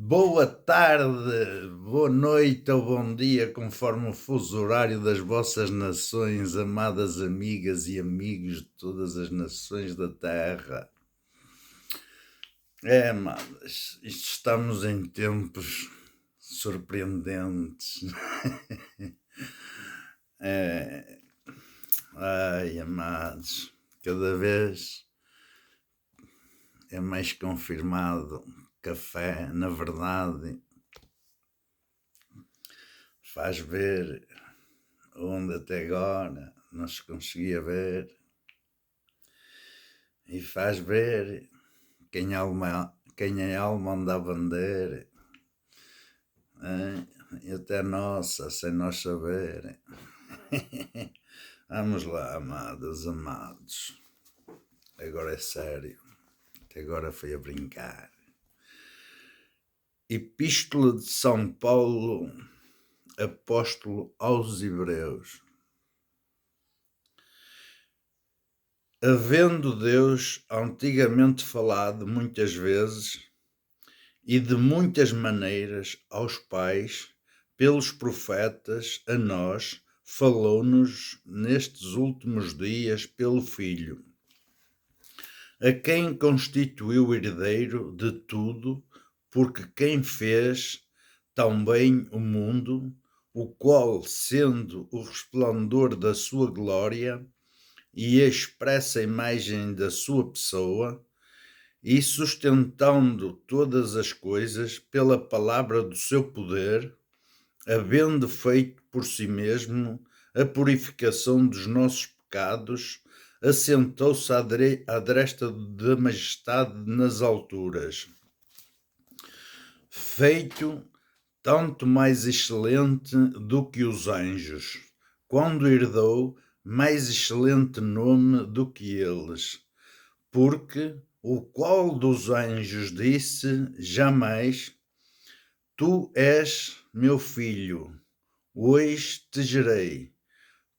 Boa tarde, boa noite ou bom dia, conforme o fuso horário das vossas nações, amadas amigas e amigos de todas as nações da Terra. Amadas, estamos em tempos surpreendentes. É, amados, cada vez é mais confirmado. Café, na verdade, faz ver onde até agora não se conseguia ver e faz ver quem a alma anda a vender, e até nossa, sem nós saber. Vamos lá, amadas, amados, agora é sério, até agora foi a brincar. Epístola de São Paulo, apóstolo aos Hebreus. Havendo Deus antigamente falado muitas vezes e de muitas maneiras aos pais, pelos profetas, a nós, falou-nos nestes últimos dias pelo Filho, a quem constituiu herdeiro de tudo, porque quem fez também o mundo, o qual, sendo o resplendor da sua glória e a expressa imagem da sua pessoa, e sustentando todas as coisas pela palavra do seu poder, havendo feito por si mesmo a purificação dos nossos pecados, assentou-se à destra da majestade nas alturas, feito tanto mais excelente do que os anjos, quando herdou mais excelente nome do que eles, porque o qual dos anjos disse jamais: Tu és meu filho, hoje te gerei,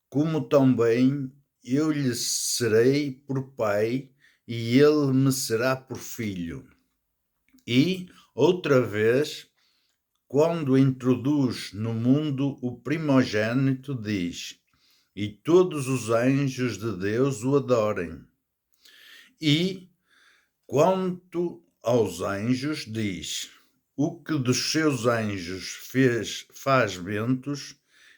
como também eu lhe serei por pai, e ele me será por filho. E, outra vez, quando introduz no mundo o primogênito, diz: E todos os anjos de Deus o adorem. E, quanto aos anjos, diz: O que dos seus anjos faz ventos,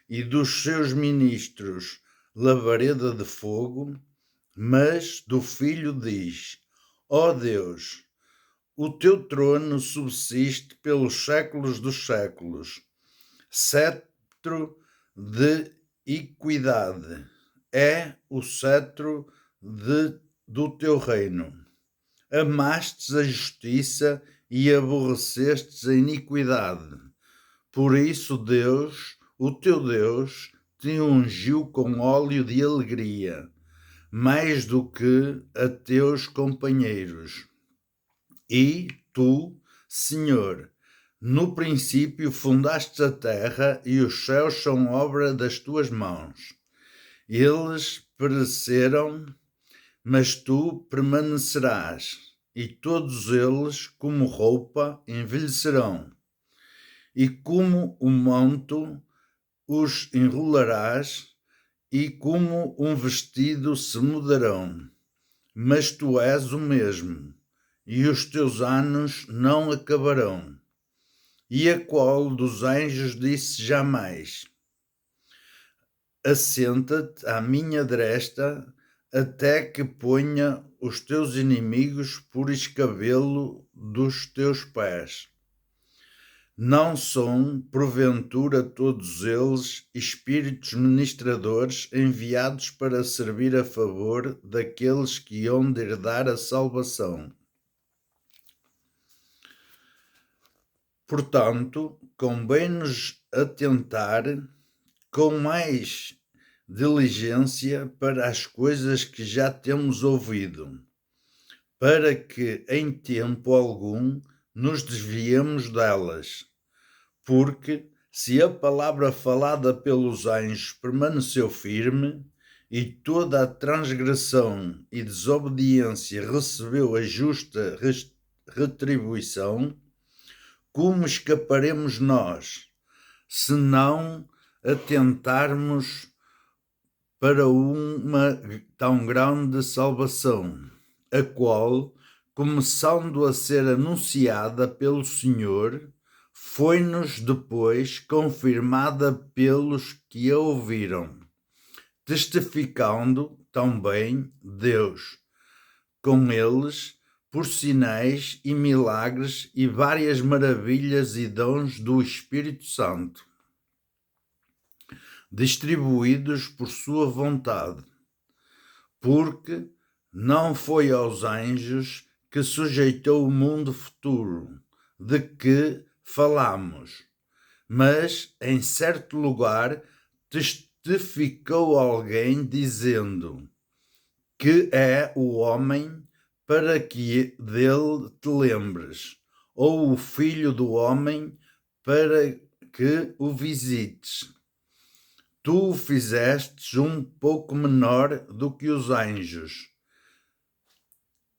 e dos seus ministros labareda de fogo, mas do Filho diz: Ó Deus, o teu trono subsiste pelos séculos dos séculos, cetro de equidade é o cetro do teu reino. Amastes a justiça e aborrecestes a iniquidade. Por isso Deus, o teu Deus, te ungiu com óleo de alegria, mais do que a teus companheiros. E tu, Senhor, no princípio fundaste a terra, e os céus são obra das tuas mãos. Eles pereceram, mas tu permanecerás, e todos eles, como roupa, envelhecerão. E como um manto os enrolarás, e como um vestido se mudarão. Mas tu és o mesmo, e os teus anos não acabarão. E a qual dos anjos disse jamais: Assenta-te à minha destra, até que ponha os teus inimigos por escabelo dos teus pés. Não são, porventura, todos eles espíritos ministradores enviados para servir a favor daqueles que hão de herdar a salvação? Portanto, convém-nos atentar com mais diligência para as coisas que já temos ouvido, para que em tempo algum nos desviemos delas. Porque se a palavra falada pelos anjos permaneceu firme, e toda a transgressão e desobediência recebeu a justa retribuição, como escaparemos nós, se não atentarmos para uma tão grande salvação, a qual, começando a ser anunciada pelo Senhor, foi-nos depois confirmada pelos que a ouviram, testificando também Deus com eles por sinais e milagres e várias maravilhas e dons do Espírito Santo, distribuídos por sua vontade, porque não foi aos anjos que sujeitou o mundo futuro, de que falamos, mas em certo lugar testificou alguém dizendo: que é o homem para que dele te lembres, ou o filho do homem para que o visites. Tu o fizestes um pouco menor do que os anjos.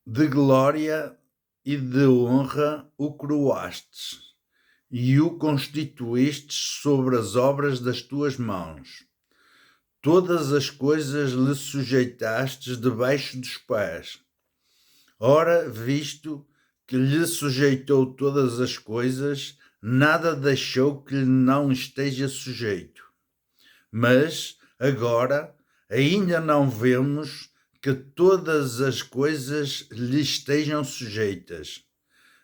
De glória e de honra o coroastes, e o constituístes sobre as obras das tuas mãos. Todas as coisas lhe sujeitastes debaixo dos pés. Ora, visto que lhe sujeitou todas as coisas, nada deixou que lhe não esteja sujeito. Mas, agora, ainda não vemos que todas as coisas lhe estejam sujeitas.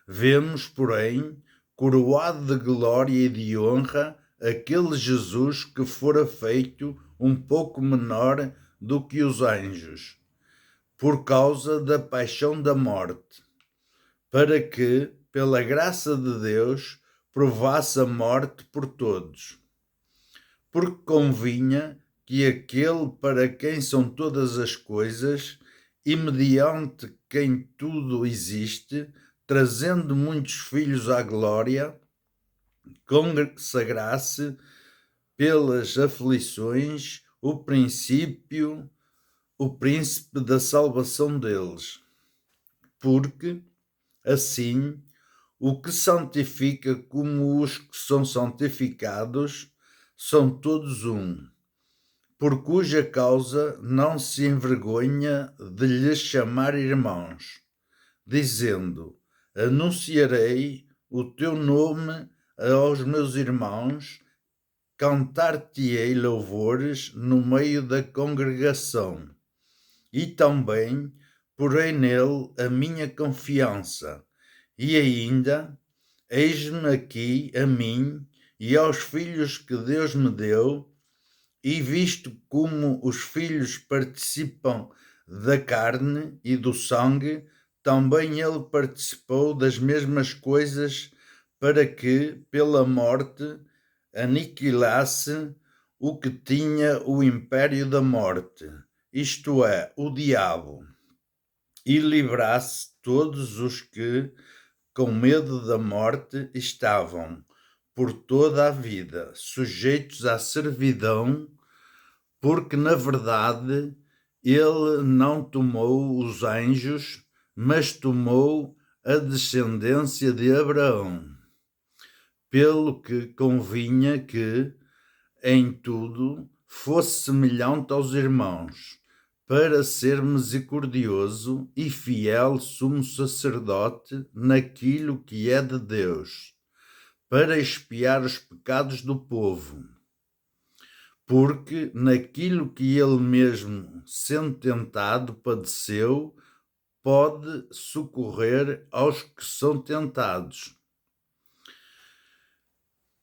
Vemos, porém, coroado de glória e de honra, aquele Jesus que fora feito um pouco menor do que os anjos, por causa da paixão da morte, para que, pela graça de Deus, provasse a morte por todos. Porque convinha que aquele para quem são todas as coisas, e mediante quem tudo existe, trazendo muitos filhos à glória, consagrasse pelas aflições o príncipe da salvação deles. Porque, assim, o que santifica como os que são santificados são todos um, por cuja causa não se envergonha de lhes chamar irmãos, dizendo: anunciarei o teu nome aos meus irmãos, cantar-te-ei louvores no meio da congregação. E também porei nele a minha confiança. E ainda, eis-me aqui a mim e aos filhos que Deus me deu, e visto como os filhos participam da carne e do sangue, também ele participou das mesmas coisas, para que, pela morte, aniquilasse o que tinha o império da morte, isto é, o diabo, e livrasse todos os que, com medo da morte, estavam, por toda a vida, sujeitos à servidão, porque, na verdade, ele não tomou os anjos, mas tomou a descendência de Abraão, pelo que convinha que, em tudo, fosse semelhante aos irmãos, para ser misericordioso e fiel sumo sacerdote naquilo que é de Deus, para expiar os pecados do povo. Porque naquilo que ele mesmo, sendo tentado, padeceu, pode socorrer aos que são tentados.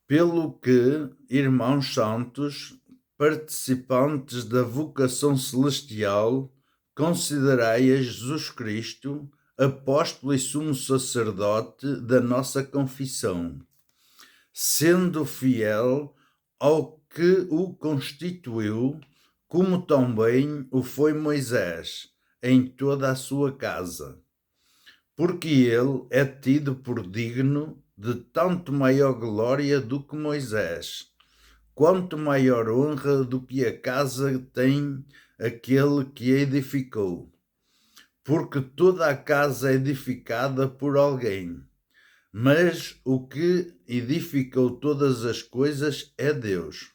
Pelo que, irmãos santos, participantes da vocação celestial, considerai a Jesus Cristo, apóstolo e sumo sacerdote da nossa confissão, sendo fiel ao que o constituiu, como também o foi Moisés, em toda a sua casa. Porque ele é tido por digno de tanto maior glória do que Moisés, quanto maior honra do que a casa tem aquele que a edificou. Porque toda a casa é edificada por alguém, Mas o que edificou todas as coisas é Deus.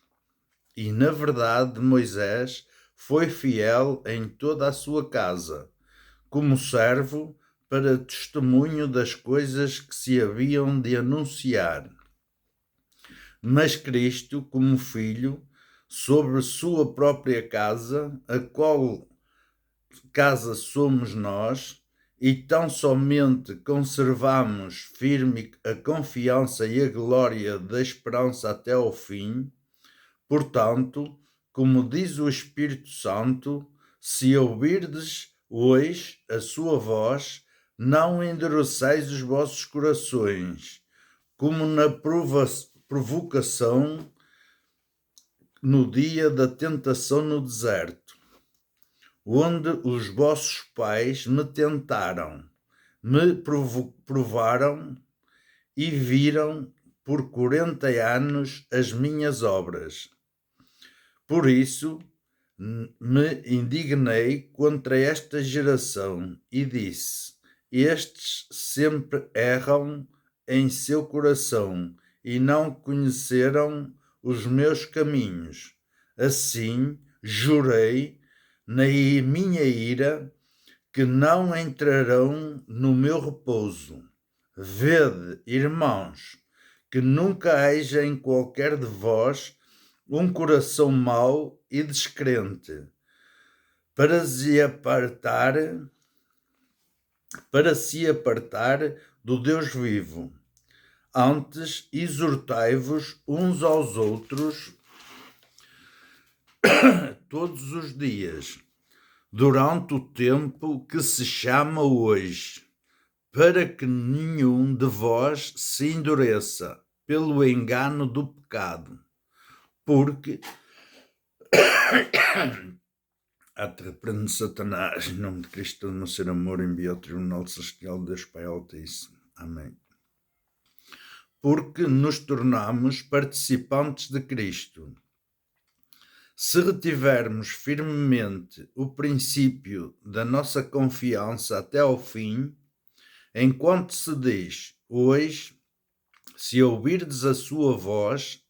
E, na verdade, Moisés foi fiel em toda a sua casa, como servo para testemunho das coisas que se haviam de anunciar. Mas Cristo, como filho, sobre sua própria casa, a qual casa somos nós, e tão somente conservamos firme a confiança e a glória da esperança até ao fim. Portanto, como diz o Espírito Santo, se ouvirdes hoje a sua voz, não endureceis os vossos corações, como na provocação no dia da tentação no deserto, onde os vossos pais me tentaram, me provaram e viram por 40 anos as minhas obras. Por isso me indignei contra esta geração e disse: estes sempre erram em seu coração e não conheceram os meus caminhos. Assim jurei na minha ira que não entrarão no meu repouso. Vede, irmãos, que nunca haja em qualquer de vós um coração mau e descrente, para se apartar do Deus vivo. Antes, exortai-vos uns aos outros todos os dias, durante o tempo que se chama hoje, para que nenhum de vós se endureça pelo engano do pecado, porque até repreende Satanás, em nome de Cristo, no ser amor, envia ao tribunal celestial de Deus Pai Altíssimo. Amém. Porque nos tornamos participantes de Cristo. Se retivermos firmemente o princípio da nossa confiança até ao fim, enquanto se diz, hoje, se ouvirdes a sua voz,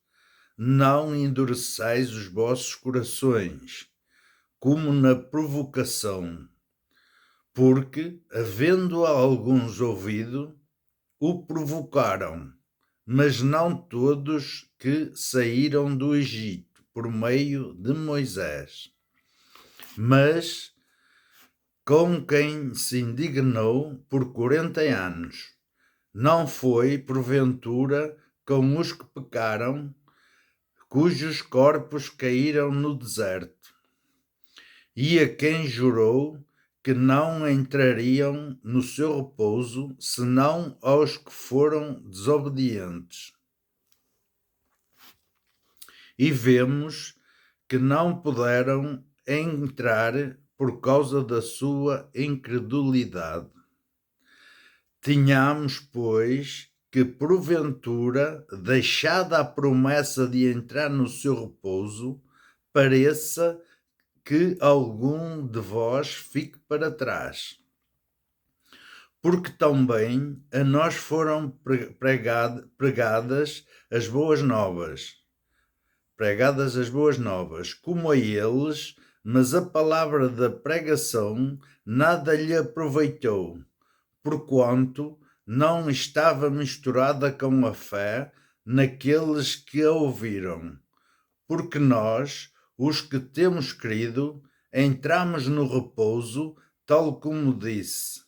não endureceis os vossos corações, como na provocação, porque, havendo alguns ouvido, o provocaram, mas não todos que saíram do Egito por meio de Moisés. Mas com quem se indignou por 40 anos, não foi, porventura, com os que pecaram, cujos corpos caíram no deserto, e a quem jurou que não entrariam no seu repouso, senão aos que foram desobedientes. E vemos que não puderam entrar por causa da sua incredulidade. Tínhamos, pois, que porventura, deixada a promessa de entrar no seu repouso, pareça que algum de vós fique para trás. Porque também a nós foram pregadas as boas novas, como a eles, mas a palavra da pregação nada lhe aproveitou, porquanto não estava misturada com a fé naqueles que a ouviram. Porque nós, os que temos crido, entramos no repouso, tal como disse.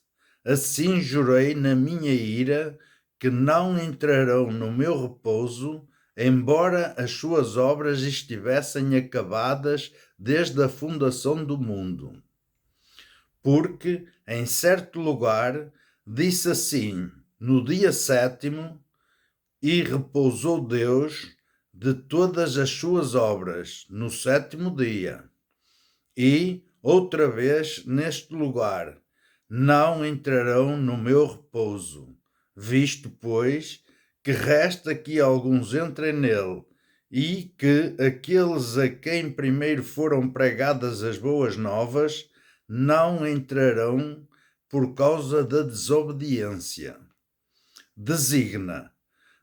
Assim jurei na minha ira que não entrarão no meu repouso, embora as suas obras estivessem acabadas desde a fundação do mundo. Porque, em certo lugar, disse assim, no dia 7º, e repousou Deus de todas as suas obras, no 7º dia. E, outra vez, neste lugar, não entrarão no meu repouso, visto, pois, que resta que alguns entrem nele, e que aqueles a quem primeiro foram pregadas as boas novas não entrarão por causa da desobediência. designa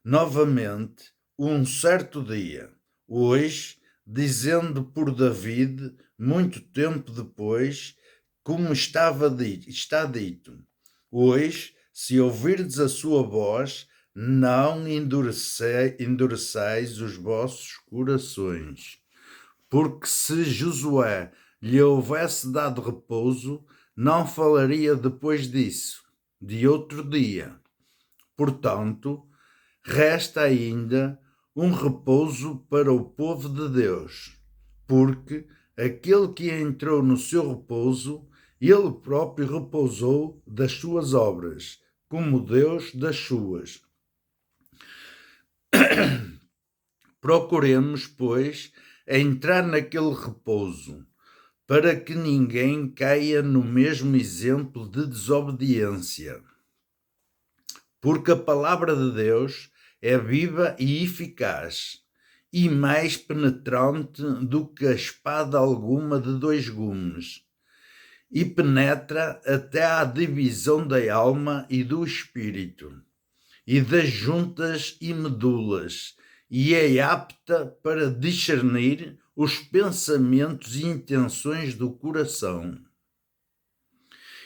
novamente um certo dia, hoje, dizendo por David, muito tempo depois, como está dito: hoje, se ouvirdes a sua voz, não endureceis os vossos corações. Porque se Josué lhe houvesse dado repouso, não falaria depois disso, de outro dia. Portanto, resta ainda um repouso para o povo de Deus, porque aquele que entrou no seu repouso, ele próprio repousou das suas obras, como Deus das suas. Procuremos, pois, entrar naquele repouso, para que ninguém caia no mesmo exemplo de desobediência. Porque a palavra de Deus é viva e eficaz, e mais penetrante do que a espada alguma de dois gumes, e penetra até à divisão da alma e do espírito, e das juntas e medulas, e é apta para discernir os pensamentos e intenções do coração.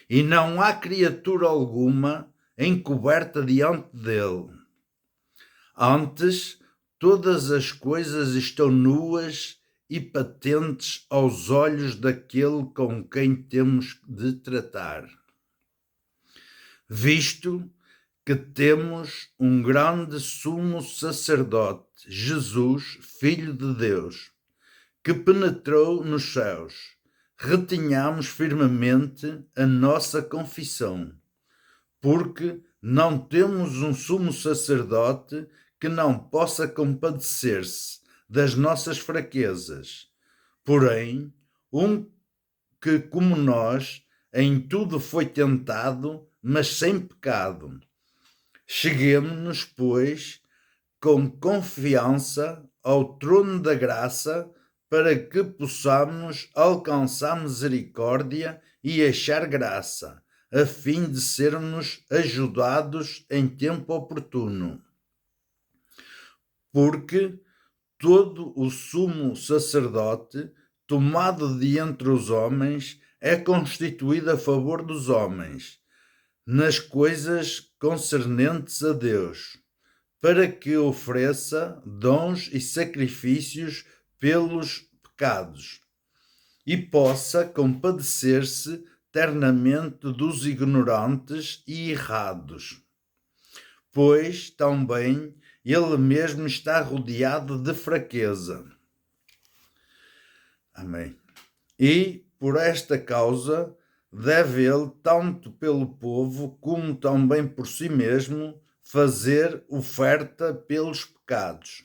E não há criatura alguma encoberta diante dele. Antes, todas as coisas estão nuas e patentes aos olhos daquele com quem temos de tratar. Visto que temos um grande sumo sacerdote, Jesus, Filho de Deus, que penetrou nos céus, retenhamos firmemente a nossa confissão, porque não temos um sumo sacerdote que não possa compadecer-se das nossas fraquezas, porém, um que, como nós, em tudo foi tentado, mas sem pecado. Cheguemo-nos, pois, com confiança ao trono da graça, para que possamos alcançar misericórdia e achar graça, a fim de sermos ajudados em tempo oportuno. Porque todo o sumo sacerdote, tomado de entre os homens, é constituído a favor dos homens, nas coisas concernentes a Deus, para que ofereça dons e sacrifícios pelos pecados, e possa compadecer-se ternamente dos ignorantes e errados, pois também ele mesmo está rodeado de fraqueza. Amém. E, por esta causa, deve ele, tanto pelo povo como também por si mesmo, fazer oferta pelos pecados.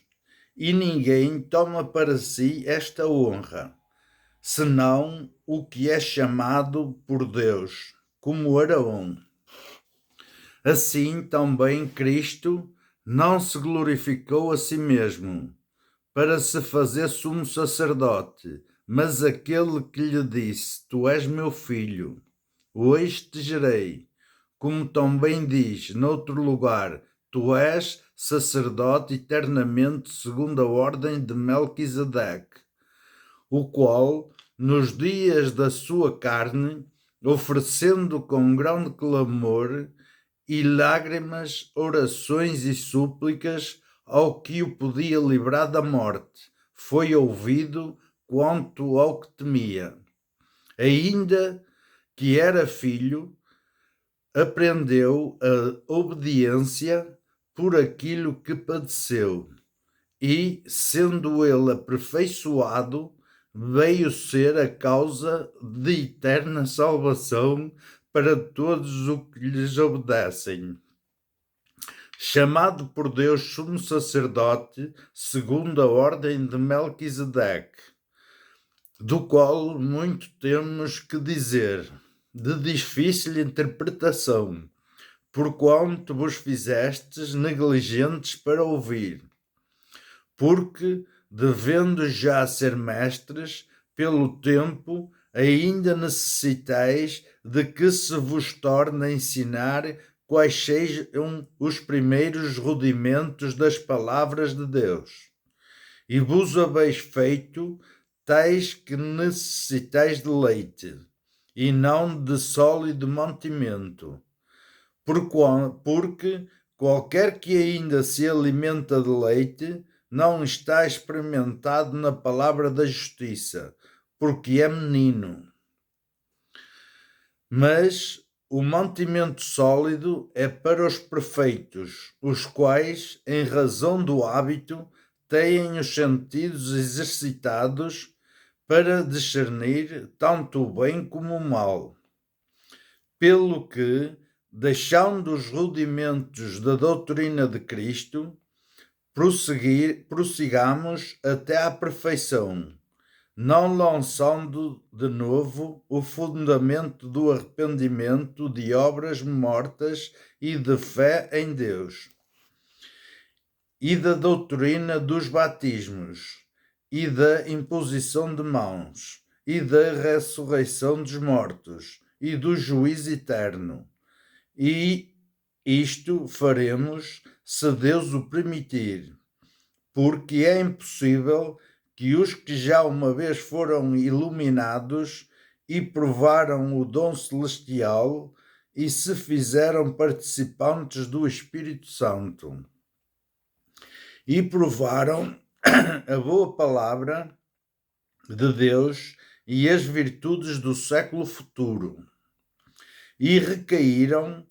E ninguém toma para si esta honra, senão o que é chamado por Deus, como Arão. Assim também Cristo não se glorificou a si mesmo, para se fazer sumo sacerdote, mas aquele que lhe disse: Tu és meu filho, hoje te gerei. Como também diz noutro lugar: Tu és sacerdote eternamente segundo a ordem de Melquisedeque, o qual, nos dias da sua carne, oferecendo com grande clamor e lágrimas, orações e súplicas ao que o podia livrar da morte, foi ouvido quanto ao que temia. Ainda que era filho, aprendeu a obediência por aquilo que padeceu, e, sendo ele aperfeiçoado, veio ser a causa de eterna salvação para todos os que lhes obedecem. Chamado por Deus sumo sacerdote, segundo a ordem de Melquisedeque, do qual muito temos que dizer, de difícil interpretação, porquanto vos fizestes negligentes para ouvir. Porque, devendo já ser mestres, pelo tempo, ainda necessitais de que se vos torne a ensinar quais sejam os primeiros rudimentos das palavras de Deus. E vos haveis feito tais que necessitais de leite, e não de sólido mantimento. Porque qualquer que ainda se alimenta de leite não está experimentado na palavra da justiça, porque é menino. Mas o mantimento sólido é para os perfeitos, os quais, em razão do hábito, têm os sentidos exercitados para discernir tanto o bem como o mal. Pelo que, deixando os rudimentos da doutrina de Cristo, prossigamos até à perfeição, não lançando de novo o fundamento do arrependimento de obras mortas e de fé em Deus, e da doutrina dos batismos, e da imposição de mãos, e da ressurreição dos mortos, e do juízo eterno. E isto faremos, se Deus o permitir, porque é impossível que os que já uma vez foram iluminados e provaram o dom celestial e se fizeram participantes do Espírito Santo e provaram a boa palavra de Deus e as virtudes do século futuro, e recaíram,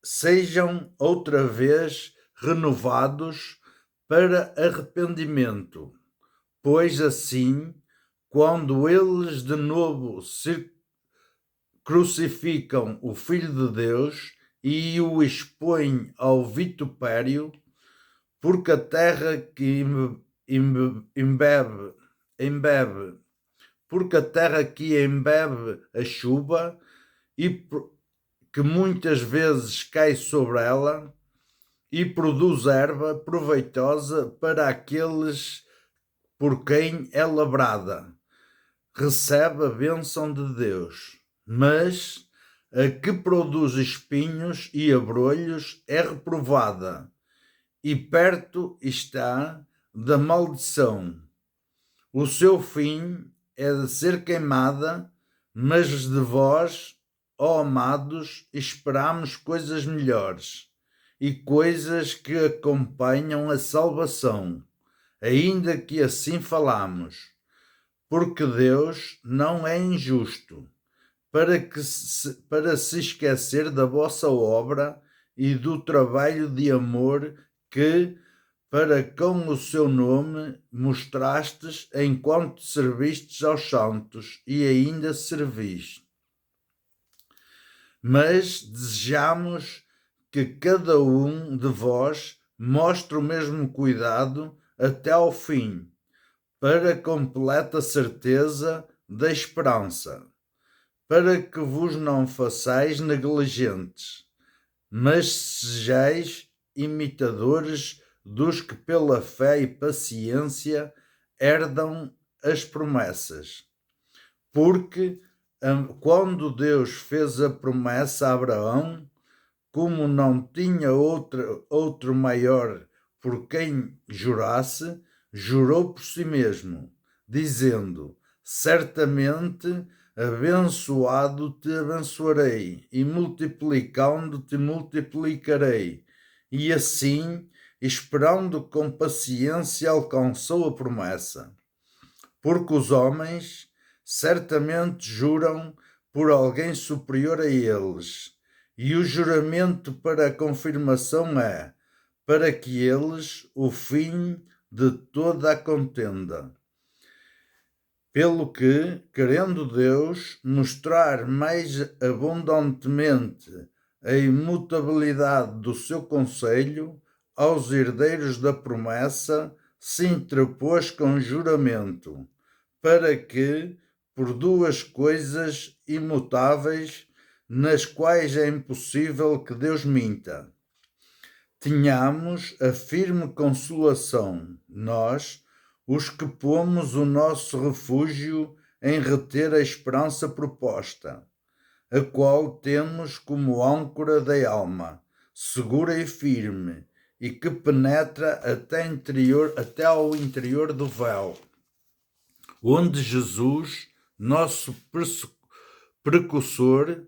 sejam outra vez renovados para arrependimento, pois assim, quando eles de novo se crucificam o Filho de Deus e o expõem ao vitupério, porque a terra que embebe a chuva e que muitas vezes cai sobre ela e produz erva proveitosa para aqueles por quem é lavrada, recebe a bênção de Deus. Mas a que produz espinhos e abrolhos é reprovada, e perto está da maldição. O seu fim é de ser queimada, mas de vós, ó amados, esperamos coisas melhores e coisas que acompanham a salvação, ainda que assim falamos, porque Deus não é injusto para se esquecer da vossa obra e do trabalho de amor que, para com o seu nome, mostrastes enquanto servistes aos santos e ainda servis. Mas desejamos que cada um de vós mostre o mesmo cuidado até ao fim, para a completa certeza da esperança, para que vos não façais negligentes, mas sejais imitadores dos que pela fé e paciência herdam as promessas. Porque quando Deus fez a promessa a Abraão, como não tinha outro maior por quem jurasse, jurou por si mesmo, dizendo: certamente abençoado te abençoarei, e multiplicando te multiplicarei. E assim, esperando com paciência, alcançou a promessa. Porque os homens certamente juram por alguém superior a eles, e o juramento para a confirmação é, para que eles o fim de toda a contenda. Pelo que, querendo Deus mostrar mais abundantemente a imutabilidade do seu conselho, aos herdeiros da promessa se interpôs com juramento, para que, por duas coisas imutáveis, nas quais é impossível que Deus minta, tenhamos a firme consolação, nós, os que pomos o nosso refúgio em reter a esperança proposta, a qual temos como âncora da alma, segura e firme, e que penetra até ao interior do véu, onde Jesus, nosso precursor,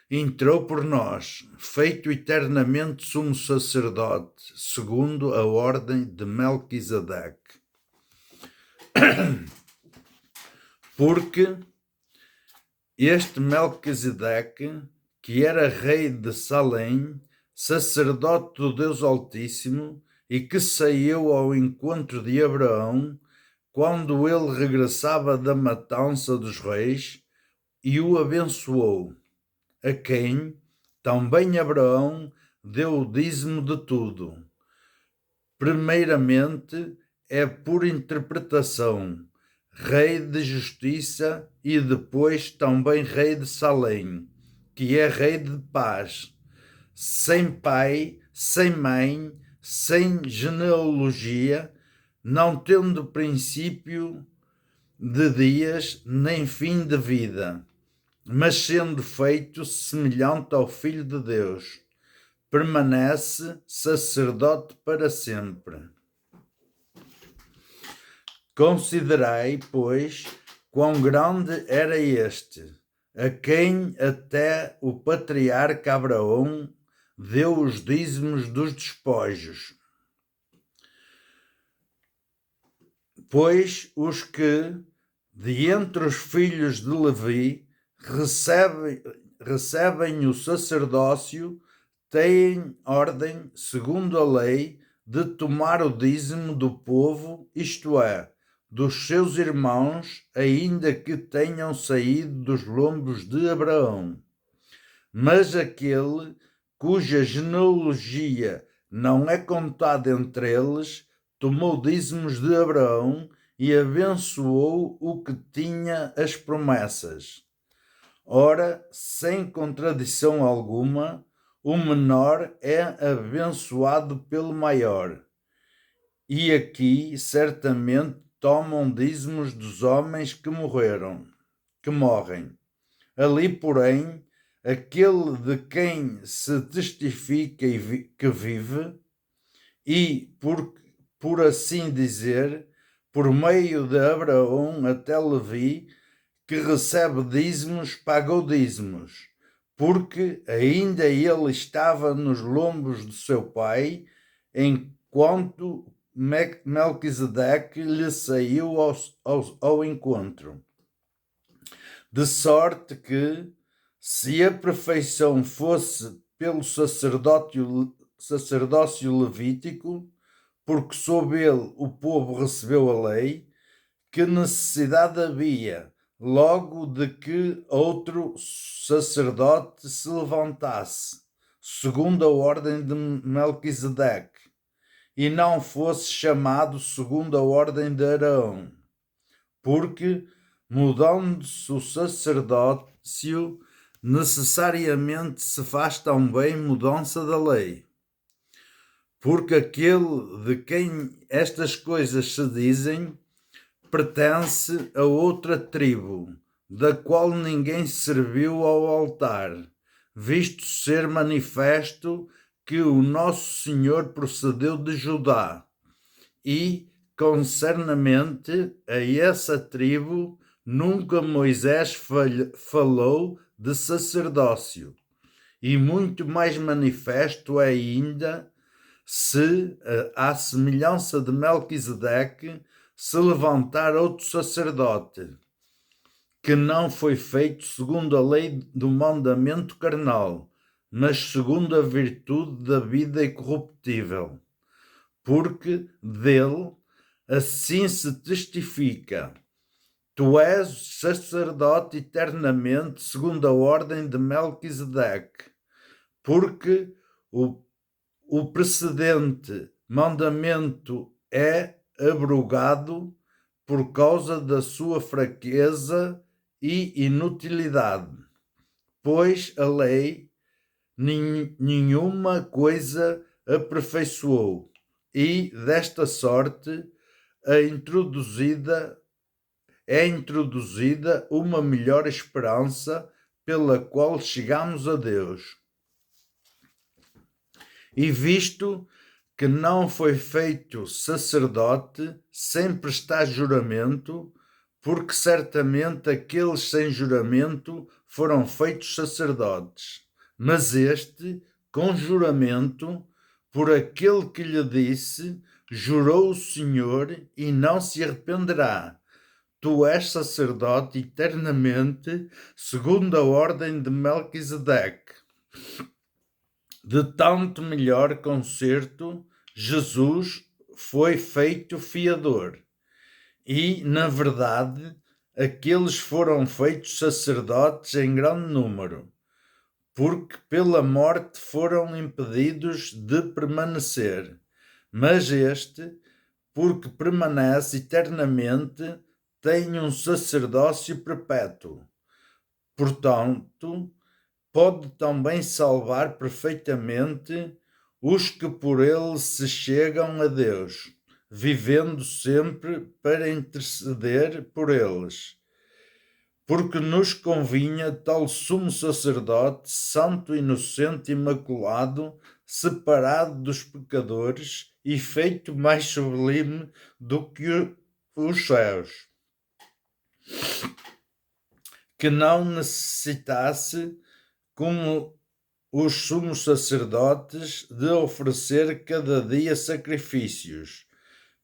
entrou por nós, feito eternamente sumo sacerdote, segundo a ordem de Melquisedeque. Porque este Melquisedeque, que era rei de Salém, sacerdote do Deus Altíssimo, e que saiu ao encontro de Abraão, quando ele regressava da matança dos reis, e o abençoou, a quem também Abraão deu o dízimo de tudo. Primeiramente é por interpretação, rei de justiça, e depois também rei de Salém, que é rei de paz, sem pai, sem mãe, sem genealogia, não tendo princípio de dias nem fim de vida, mas sendo feito semelhante ao Filho de Deus, permanece sacerdote para sempre. Considerai, pois, quão grande era este, a quem até o patriarca Abraão deu os dízimos dos despojos. Pois os que, de entre os filhos de Levi, recebem o sacerdócio, têm ordem, segundo a lei, de tomar o dízimo do povo, isto é, dos seus irmãos, ainda que tenham saído dos lombos de Abraão. Mas aquele cuja genealogia não é contada entre eles, tomou dízimos de Abraão e abençoou o que tinha as promessas. Ora, sem contradição alguma, o menor é abençoado pelo maior. E aqui, certamente, tomam dízimos dos homens que morrem. Ali, porém, aquele de quem se testifica que vive, e, por assim dizer, por meio de Abraão até Levi, que recebe dízimos, pagou dízimos, porque ainda ele estava nos lombos do seu pai, enquanto Melquisedeque lhe saiu ao encontro. De sorte que, se a perfeição fosse pelo sacerdócio levítico, porque sob ele o povo recebeu a lei, que necessidade havia logo de que outro sacerdote se levantasse, segundo a ordem de Melquisedeque, e não fosse chamado segundo a ordem de Arão, porque, mudando-se o sacerdócio, necessariamente se faz também mudança da lei. Porque aquele de quem estas coisas se dizem pertence a outra tribo, da qual ninguém serviu ao altar, visto ser manifesto que o nosso Senhor procedeu de Judá, e, concernamente a essa tribo, nunca Moisés falou de sacerdócio, e muito mais manifesto é ainda se, à semelhança de Melquisedeque, se levantar outro sacerdote, que não foi feito segundo a lei do mandamento carnal, mas segundo a virtude da vida incorruptível, porque dele assim se testifica: tu és sacerdote eternamente segundo a ordem de Melquisedeque, porque o precedente mandamento é abrogado por causa da sua fraqueza e inutilidade, pois a lei nenhuma coisa aperfeiçoou, e desta sorte é introduzida uma melhor esperança pela qual chegamos a Deus. E visto que não foi feito sacerdote sem prestar juramento, porque certamente aqueles sem juramento foram feitos sacerdotes, mas este, com juramento, por aquele que lhe disse, jurou o Senhor e não se arrependerá. Tu és sacerdote eternamente, segundo a ordem de Melquisedeque. De tanto melhor concerto, Jesus foi feito fiador. E, na verdade, aqueles foram feitos sacerdotes em grande número, porque pela morte foram impedidos de permanecer. Mas este, porque permanece eternamente, tem um sacerdócio perpétuo. Portanto, pode também salvar perfeitamente os que por ele se chegam a Deus, vivendo sempre para interceder por eles. Porque nos convinha tal sumo sacerdote, santo, inocente, imaculado, separado dos pecadores e feito mais sublime do que os céus, que não necessitasse, como os sumos sacerdotes, de oferecer cada dia sacrifícios,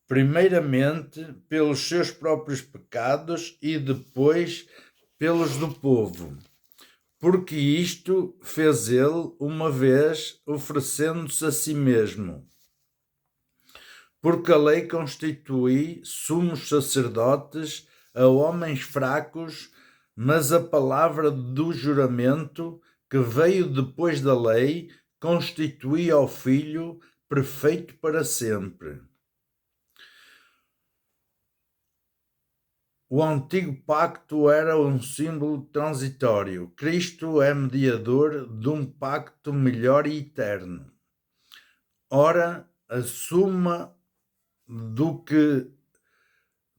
primeiramente pelos seus próprios pecados e depois pelos do povo. Porque isto fez ele uma vez, oferecendo-se a si mesmo. Porque a lei constitui sumos sacerdotes a homens fracos, mas a palavra do juramento, que veio depois da lei, constitui ao Filho perfeito para sempre. O antigo pacto era um símbolo transitório. Cristo é mediador de um pacto melhor e eterno. Ora, a suma do que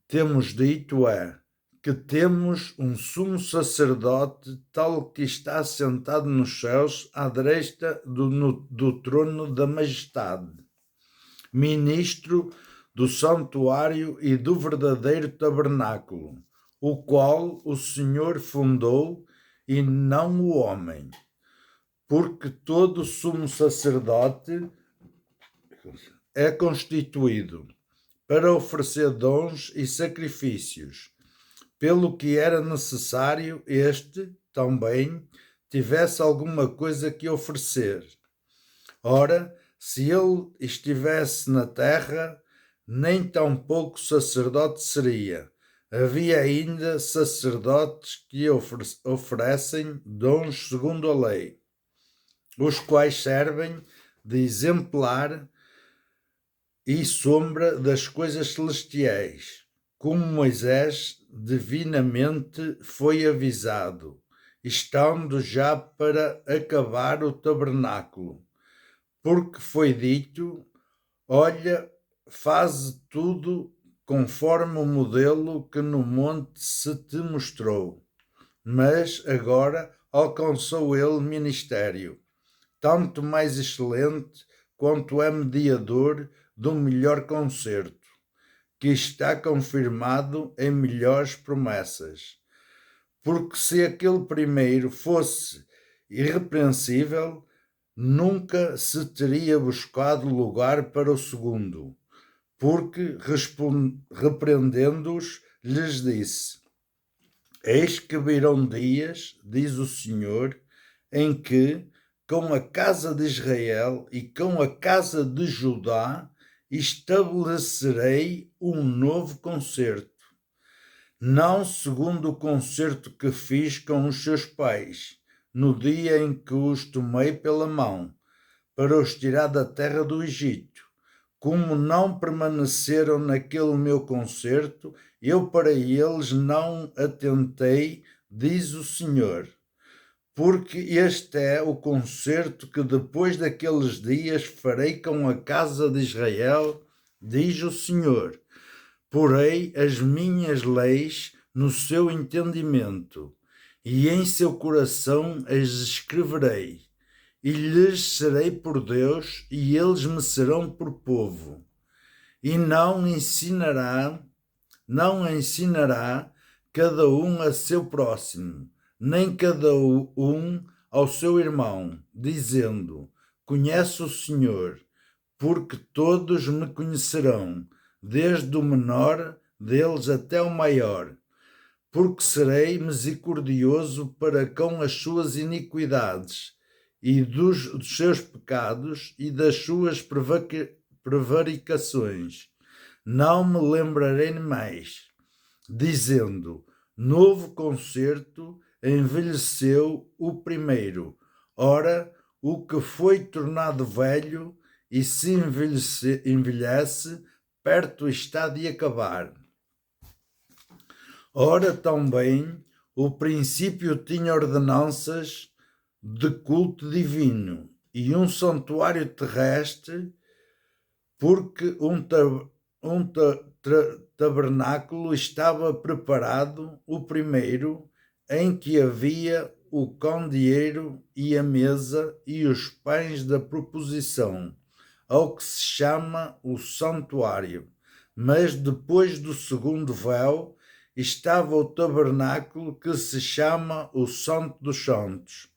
temos dito é que temos um sumo sacerdote tal que está sentado nos céus à direita do trono da majestade, ministro do santuário e do verdadeiro tabernáculo, o qual o Senhor fundou e não o homem. Porque todo sumo sacerdote é constituído para oferecer dons e sacrifícios, pelo que era necessário este também tivesse alguma coisa que oferecer. Ora, se ele estivesse na terra, nem tão pouco sacerdote seria. Havia ainda sacerdotes que oferecem dons segundo a lei, os quais servem de exemplar e sombra das coisas celestiais, como Moisés divinamente foi avisado, estando já para acabar o tabernáculo, porque foi dito: olha, faze tudo conforme o modelo que no monte se te mostrou. Mas agora alcançou ele ministério, tanto mais excelente quanto é mediador do melhor concerto, que está confirmado em melhores promessas. Porque se aquele primeiro fosse irrepreensível, nunca se teria buscado lugar para o segundo, porque, repreendendo-os, lhes disse: eis que virão dias, diz o Senhor, em que, com a casa de Israel e com a casa de Judá, estabelecerei um novo concerto, não segundo o concerto que fiz com os seus pais, no dia em que os tomei pela mão, para os tirar da terra do Egito. Como não permaneceram naquele meu concerto, eu para eles não atentei, diz o Senhor. Porque este é o concerto que depois daqueles dias farei com a casa de Israel, diz o Senhor. Porei as minhas leis no seu entendimento e em seu coração as escreverei, e lhes serei por Deus, e eles me serão por povo. E não ensinará cada um a seu próximo, nem cada um ao seu irmão, dizendo: Conhece o Senhor, porque todos me conhecerão, desde o menor deles até o maior, porque serei misericordioso para com as suas iniquidades, e dos seus pecados e das suas prevaricações. Não me lembrarei mais, dizendo: Novo concerto envelheceu o primeiro. Ora, o que foi tornado velho e se envelhece, perto está de acabar. Ora, também o princípio tinha ordenanças de culto divino e um santuário terrestre, porque um tabernáculo estava preparado, o primeiro, em que havia o candeeiro e a mesa e os pães da proposição, ao que se chama o santuário. Mas depois do segundo véu estava o tabernáculo que se chama o Santo dos Santos,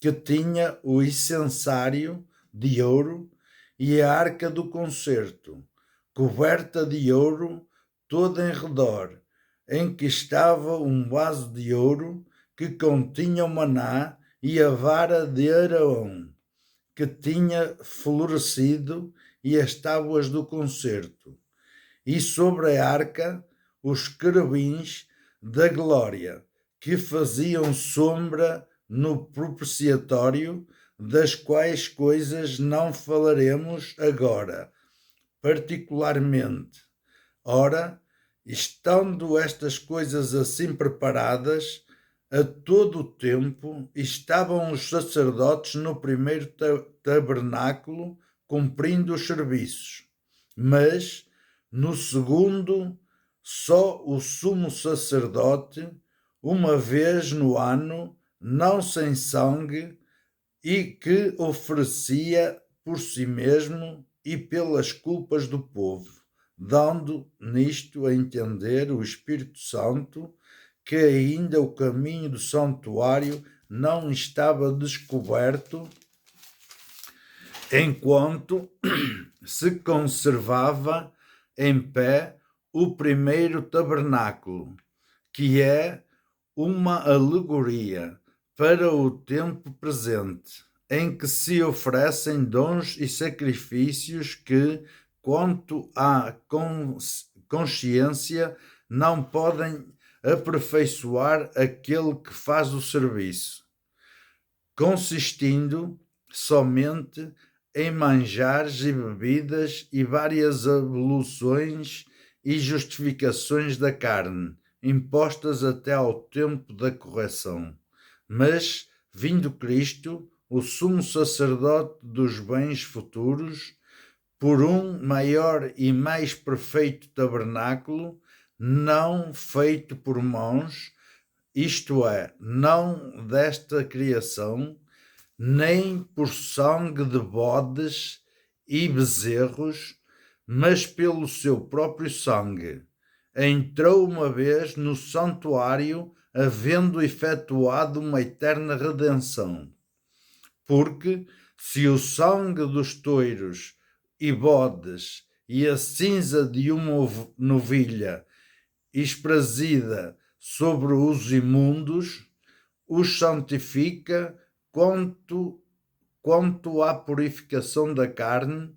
que tinha o incensário de ouro e a arca do concerto, coberta de ouro toda em redor, em que estava um vaso de ouro que continha o maná e a vara de Araão, que tinha florescido, e as tábuas do concerto. E sobre a arca os querubins da glória, que faziam sombra no propiciatório, das quais coisas não falaremos agora, particularmente. Ora, estando estas coisas assim preparadas, a todo o tempo estavam os sacerdotes no primeiro tabernáculo, cumprindo os serviços. Mas, no segundo, só o sumo sacerdote, uma vez no ano, não sem sangue, e que oferecia por si mesmo e pelas culpas do povo, dando nisto a entender o Espírito Santo que ainda o caminho do santuário não estava descoberto, enquanto se conservava em pé o primeiro tabernáculo, que é uma alegoria para o tempo presente, em que se oferecem dons e sacrifícios que, quanto à consciência, não podem aperfeiçoar aquele que faz o serviço, consistindo somente em manjares e bebidas e várias abluções e justificações da carne, impostas até ao tempo da correção. Mas, vindo Cristo, o sumo sacerdote dos bens futuros, por um maior e mais perfeito tabernáculo, não feito por mãos, isto é, não desta criação, nem por sangue de bodes e bezerros, mas pelo seu próprio sangue. Entrou uma vez no santuário, havendo efetuado uma eterna redenção. Porque, se o sangue dos touros e bodes e a cinza de uma novilha esprazida sobre os imundos os santifica, quanto à purificação da carne,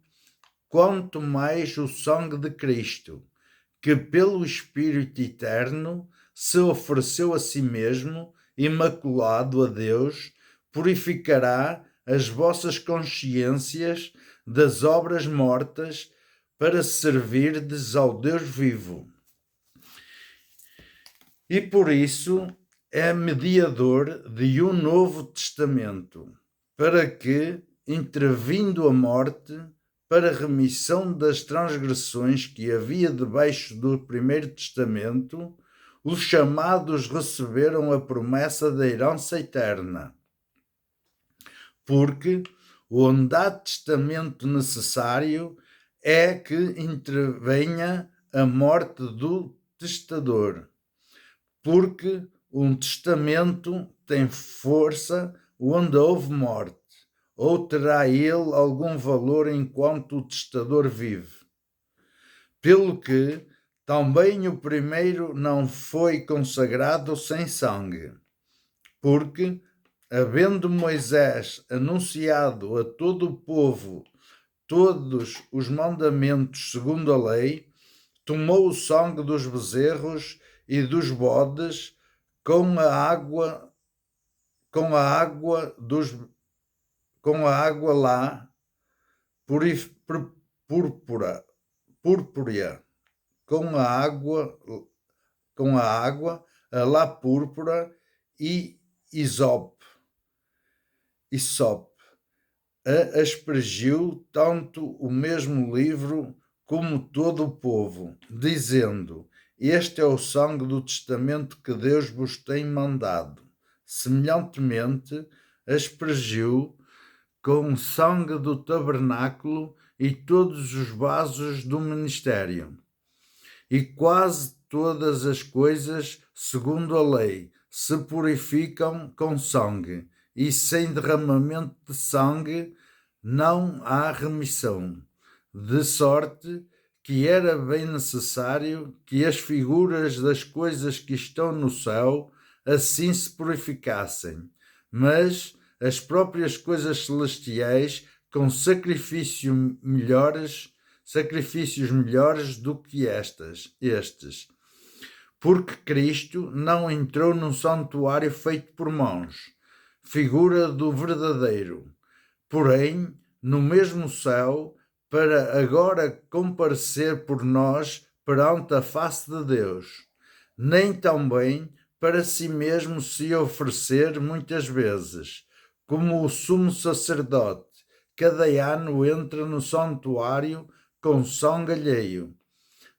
quanto mais o sangue de Cristo, que pelo Espírito eterno se ofereceu a si mesmo, imaculado a Deus, purificará as vossas consciências das obras mortas, para servirdes ao Deus vivo. E por isso é mediador de um novo testamento, para que, intervindo a morte, para remissão das transgressões que havia debaixo do primeiro testamento, os chamados receberam a promessa da herança eterna, porque onde há testamento necessário é que intervenha a morte do testador, porque um testamento tem força onde houve morte, ou terá ele algum valor enquanto o testador vive. Pelo que também o primeiro não foi consagrado sem sangue, porque, havendo Moisés anunciado a todo o povo todos os mandamentos segundo a lei, tomou o sangue dos bezerros e dos bodes com a água lá púrpura, com a água a lá púrpura e isope, a aspergiu tanto o mesmo livro como todo o povo, dizendo: este é o sangue do testamento que Deus vos tem mandado. Semelhantemente, aspergiu com o sangue do tabernáculo e todos os vasos do ministério. E quase todas as coisas, segundo a lei, se purificam com sangue, e sem derramamento de sangue não há remissão. De sorte que era bem necessário que as figuras das coisas que estão no céu assim se purificassem, mas as próprias coisas celestiais com sacrifícios melhores do que estes. Porque Cristo não entrou num santuário feito por mãos, figura do verdadeiro, porém no mesmo céu, para agora comparecer por nós perante a face de Deus, nem também para si mesmo se oferecer muitas vezes, como o sumo sacerdote cada ano entra no santuário com sangue alheio.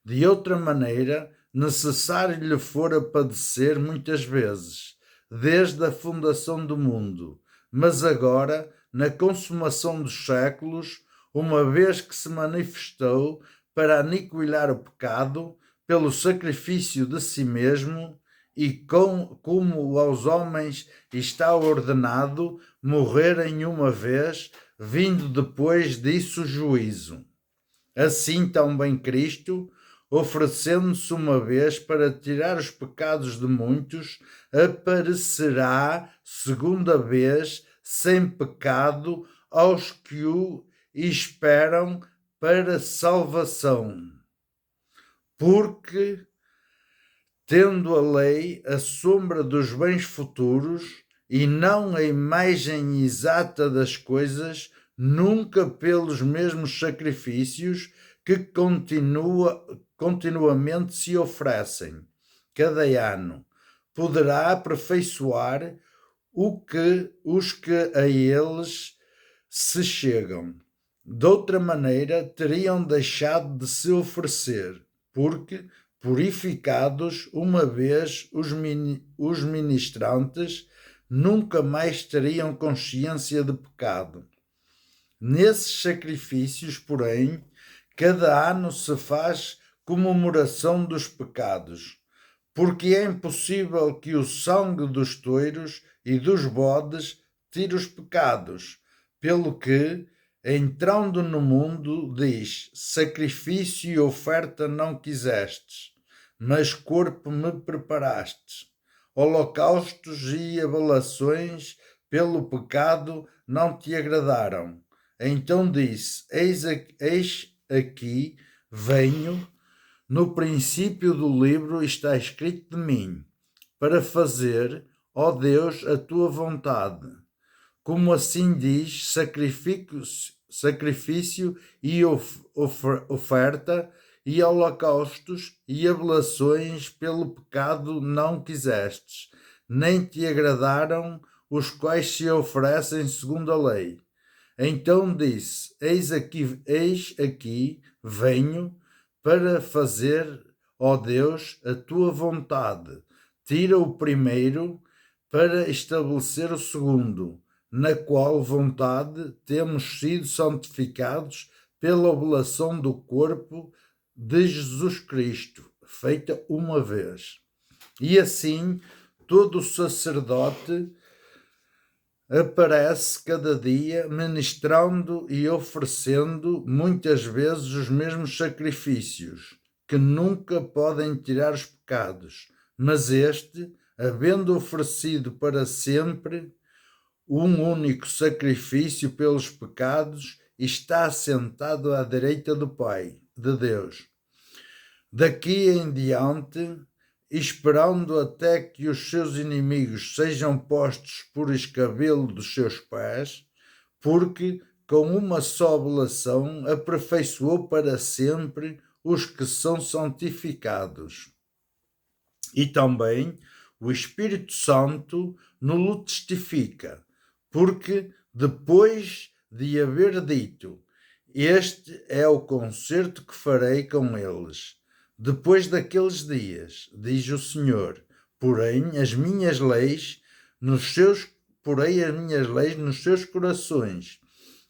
De outra maneira, necessário lhe fora padecer muitas vezes, desde a fundação do mundo, mas agora, na consumação dos séculos, uma vez que se manifestou para aniquilar o pecado, pelo sacrifício de si mesmo, e como aos homens está ordenado morrerem uma vez, vindo depois disso o juízo. Assim também Cristo, oferecendo-se uma vez para tirar os pecados de muitos, aparecerá segunda vez sem pecado aos que o esperam para salvação. Porque, tendo a lei a sombra dos bens futuros e não a imagem exata das coisas, nunca pelos mesmos sacrifícios que continuamente se oferecem, cada ano, poderá aperfeiçoar os que a eles se chegam. De outra maneira, teriam deixado de se oferecer, porque, purificados uma vez os ministrantes, nunca mais teriam consciência de pecado. Nesses sacrifícios, porém, cada ano se faz comemoração dos pecados, porque é impossível que o sangue dos touros e dos bodes tire os pecados, pelo que, entrando no mundo, diz: sacrifício e oferta não quisestes, mas corpo me preparastes. Holocaustos e ablações pelo pecado não te agradaram. Então disse: eis aqui, venho. No princípio do livro está escrito de mim, para fazer, ó Deus, a tua vontade. Como assim diz, sacrifício e oferta, e holocaustos e ablações pelo pecado não quisestes, nem te agradaram os quais se oferecem segundo a lei. Então disse: eis aqui, venho, para fazer, ó Deus, a tua vontade. Tira o primeiro para estabelecer o segundo, na qual vontade temos sido santificados pela oblação do corpo de Jesus Cristo, feita uma vez. E assim, todo o sacerdote aparece cada dia ministrando e oferecendo muitas vezes os mesmos sacrifícios, que nunca podem tirar os pecados, mas este, havendo oferecido para sempre um único sacrifício pelos pecados, está assentado à direita do Pai, de Deus. Daqui em diante, esperando até que os seus inimigos sejam postos por escabelo dos seus pés, porque com uma só oblação aperfeiçoou para sempre os que são santificados. E também o Espírito Santo nos testifica, porque depois de haver dito: este é o concerto que farei com eles, depois daqueles dias, diz o Senhor, porém as minhas leis nos seus corações,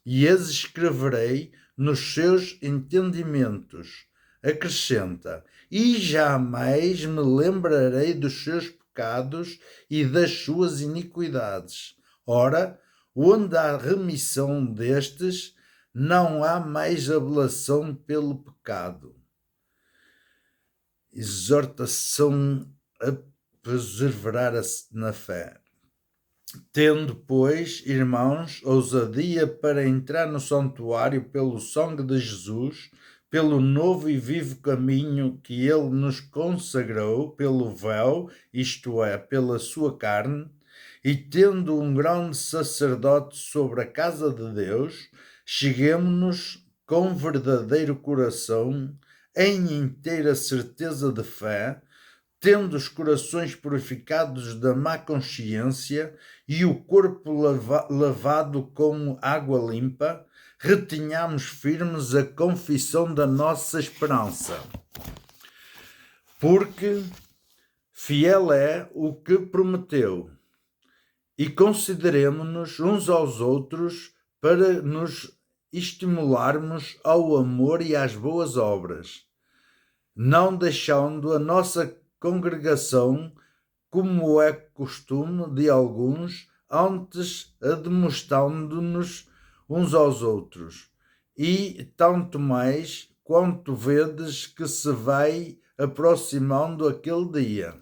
e as escreverei nos seus entendimentos. Acrescenta: e jamais me lembrarei dos seus pecados e das suas iniquidades. Ora, onde há remissão destes, não há mais ablação pelo pecado. Exortação a perseverar na fé. Tendo, pois, irmãos, ousadia para entrar no santuário pelo sangue de Jesus, pelo novo e vivo caminho que ele nos consagrou, pelo véu, isto é, pela sua carne, e tendo um grande sacerdote sobre a casa de Deus, cheguemo-nos com verdadeiro coração, em inteira certeza de fé, tendo os corações purificados da má consciência e o corpo lavado com água limpa, retenhamos firmes a confissão da nossa esperança. Porque fiel é o que prometeu. E consideremo-nos uns aos outros para nos estimularmos ao amor e às boas obras, não deixando a nossa congregação, como é costume de alguns, antes admoestando-nos uns aos outros, e tanto mais quanto vedes que se vai aproximando aquele dia.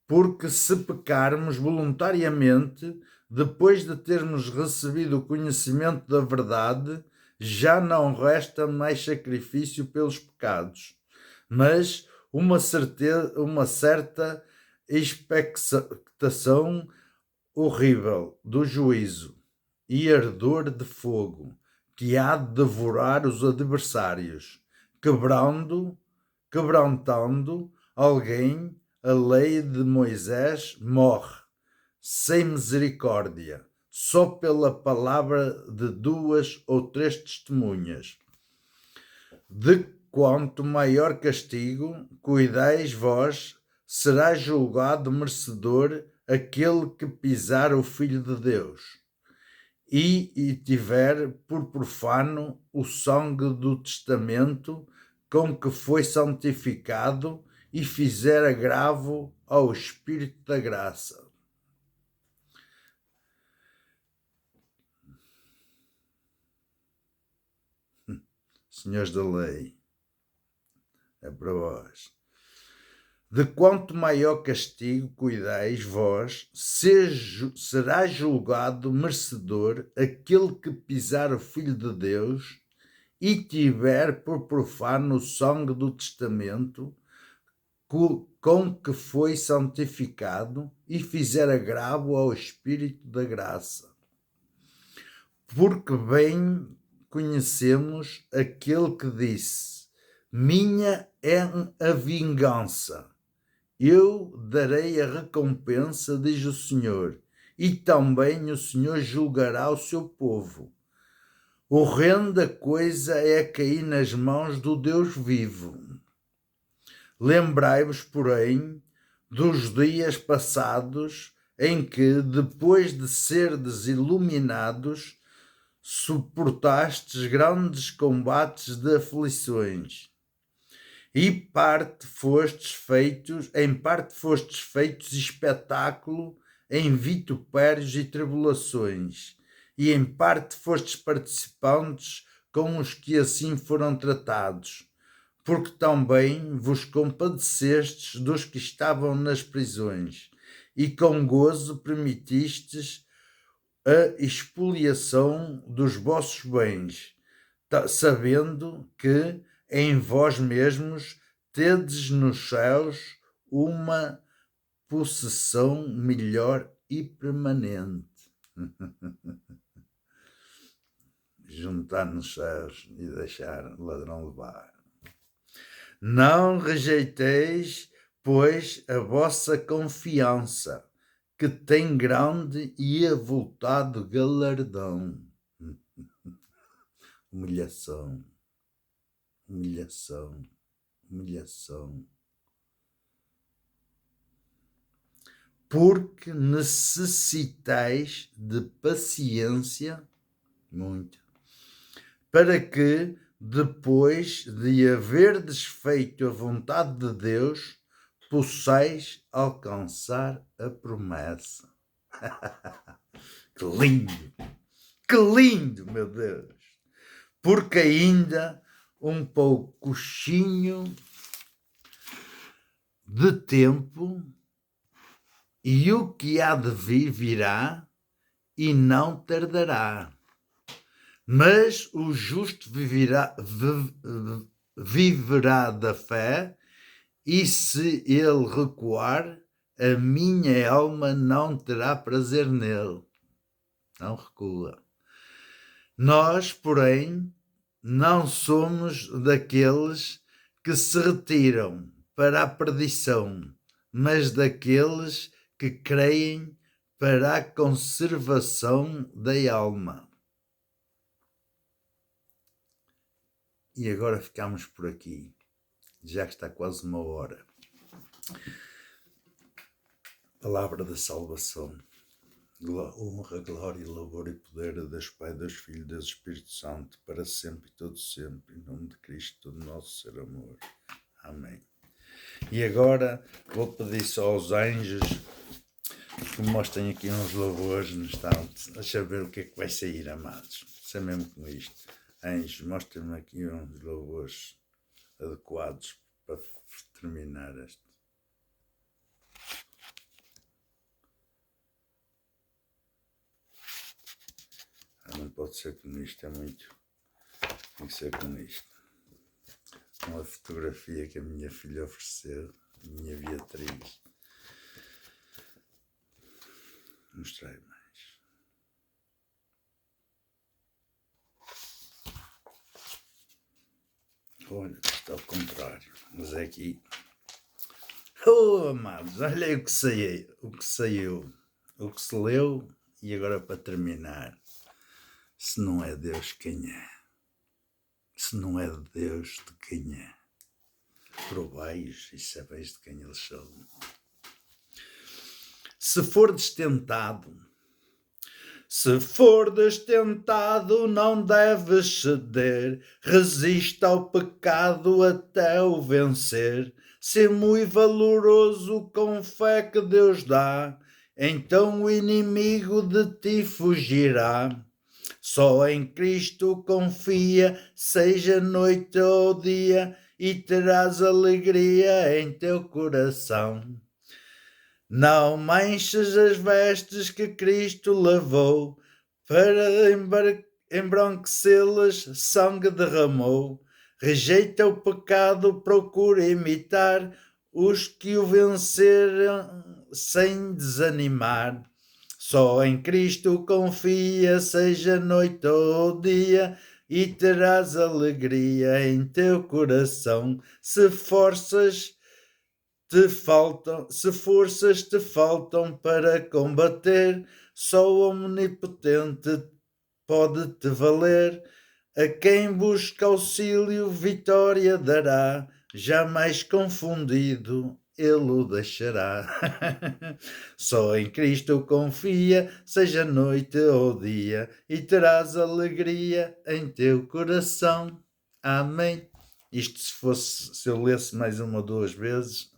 Porque se pecarmos voluntariamente, depois de termos recebido o conhecimento da verdade, já não resta mais sacrifício pelos pecados, mas uma certa expectação horrível do juízo e ardor de fogo que há de devorar os adversários, quebrantando alguém a lei de Moisés, morre sem misericórdia, só pela palavra de 2 ou 3 testemunhas. De quanto maior castigo cuidais vós, será julgado merecedor aquele que pisar o Filho de Deus e tiver por profano o sangue do testamento com que foi santificado e fizer agravo ao Espírito da graça. Senhores da lei, é para vós. De quanto maior castigo cuidais vós, será julgado merecedor aquele que pisar o Filho de Deus e tiver por profano o sangue do testamento com que foi santificado e fizer agravo ao Espírito da graça. Porque bem conhecemos aquele que disse: minha é a vingança, eu darei a recompensa, diz o Senhor, e também o Senhor julgará o seu povo. Horrenda coisa é cair nas mãos do Deus vivo. Lembrai-vos, porém, dos dias passados em que, depois de serdes iluminados, suportastes grandes combates de aflições, e em parte fostes feitos espetáculo em vitupérios e tribulações, e em parte fostes participantes com os que assim foram tratados, porque também vos compadecestes dos que estavam nas prisões, e com gozo permitistes a expoliação dos vossos bens, sabendo que em vós mesmos tendes nos céus uma possessão melhor e permanente. Juntar nos céus e deixar o ladrão levar. Não rejeiteis, pois, a vossa confiança, que tem grande e avultado galardão. Humilhação, humilhação, humilhação. Porque necessitais de paciência, muito, para que, depois de haverdes feito a vontade de Deus, possais alcançar a promessa. Que lindo, meu Deus! Porque ainda um pouquinho de tempo, e o que há de vir virá, e não tardará. Mas o justo viverá da fé, e se ele recuar, a minha alma não terá prazer nele. Não recua. Nós, porém, não somos daqueles que se retiram para a perdição, mas daqueles que creem para a conservação da alma. E agora ficamos por aqui, já que está quase 1 hora. Palavra da salvação. Honra, glória, louvor e poder a Deus Pai, Deus Filho, Deus Espírito Santo, para sempre e todo sempre, em nome de Cristo, nosso ser amor. Amém. E agora vou pedir só aos anjos que mostrem aqui uns louvores no instante. Deixa eu ver o que é que vai sair, amados. Isso é mesmo com isto. Anjos, mostrem-me aqui uns louvores adequados para terminar este. Não pode ser com isto, é muito. Tem que ser com isto. Uma fotografia que a minha filha ofereceu, a minha Beatriz. Mostrei mais. Olha, está ao contrário, mas é aqui. Oh, amados, olha aí o que saiu, o que se leu, e agora para terminar. Se não é Deus, quem é? Se não é de Deus, de quem é? Provai-os e sabeis de quem eles são. Se fordes tentado, não deves ceder, resista ao pecado até o vencer, sê muito valoroso com fé que Deus dá, então o inimigo de ti fugirá. Só em Cristo confia, seja noite ou dia, e terás alegria em teu coração. Não manches as vestes que Cristo lavou, para embranquecê-las sangue derramou. Rejeita o pecado, procura imitar os que o venceram sem desanimar. Só em Cristo confia, seja noite ou dia, e terás alegria em teu coração. Se forças te faltam para combater, só o Omnipotente pode-te valer. A quem busca auxílio, vitória dará. jamais confundido ele o deixará. Só em Cristo confia, seja noite ou dia, e terás alegria em teu coração. Amém. Isto se eu lesse mais uma ou duas vezes,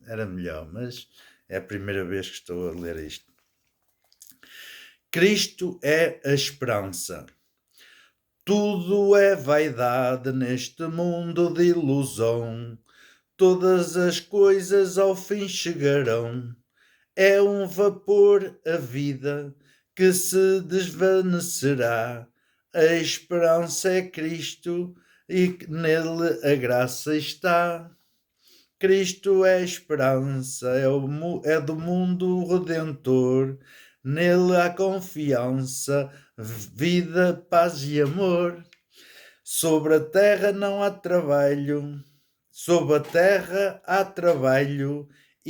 era melhor, mas é a primeira vez que estou a ler isto. Cristo é a esperança. Tudo é vaidade neste mundo de ilusão. Todas as coisas ao fim chegarão. É um vapor a vida que se desvanecerá. A esperança é Cristo e nele a graça está. Cristo é a esperança, é do mundo redentor. Nele há confiança, vida, paz e amor. Sobre a terra não há trabalho, sob a terra há trabalho,